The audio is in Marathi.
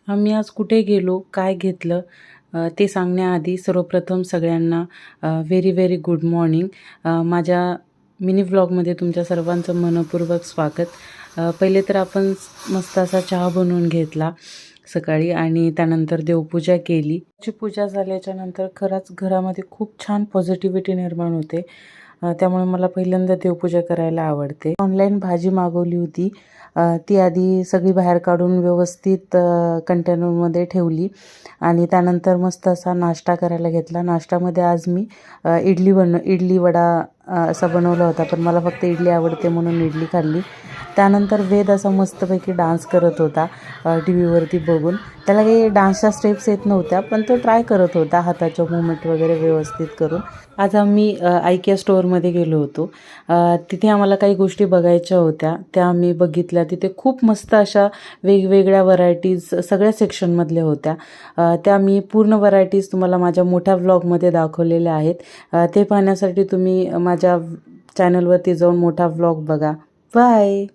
आम्ही आज कुठे गेलो, काय घेतलं ते सांगण्याआधी सर्वप्रथम सगळ्यांना व्हेरी व्हेरी गुड मॉर्निंग. माझ्या मिनी व्लॉगमध्ये तुमच्या सर्वांचं मनःपूर्वक स्वागत. पहिले तर आपण मस्त असा चहा बनवून घेतला सकाळी आणि त्यानंतर देवपूजा केली. ची पूजा झाल्याच्या नंतर खरंच घरामध्ये खूप छान पॉझिटिव्हिटी निर्माण होते. त्यामुळे मला पहिल्यांदा देवपूजा करायला आवडते. ऑनलाईन भाजी मागवली होती. ती आधी सगळी बाहेर काढून व्यवस्थित कंटेनरमध्ये ठेवली आणि त्यानंतर मस्त असा नाश्ता करायला घेतला. नाश्त्यामध्ये आज मी इडली वडा असा बनवला होता, पण मला फक्त इडली आवडते म्हणून इडली खाल्ली. त्यानंतर वेद असा मस्तपैकी डान्स करत होता टी व्हीवरती बघून. त्याला काही डान्सच्या स्टेप्स येत नव्हत्या, पण तो ट्राय करत होता हाताच्या मूवमेंट वगैरे व्यवस्थित करून. आज आम्ही आयकिया स्टोअरमध्ये गेलो होतो. तिथे आम्हाला काही गोष्टी बघायच्या होत्या, त्या आम्ही बघितल्या. तिथे खूप मस्त अशा वेगवेगळ्या व्हरायटीज सगळ्या सेक्शनमधल्या होत्या. त्या मी पूर्ण व्हरायटीज तुम्हाला माझ्या मोठ्या व्लॉगमध्ये दाखवलेल्या आहेत. ते पाहण्यासाठी तुम्ही माझ्या चॅनलवरती जाऊन मोठा व्लॉग बघा. बाय.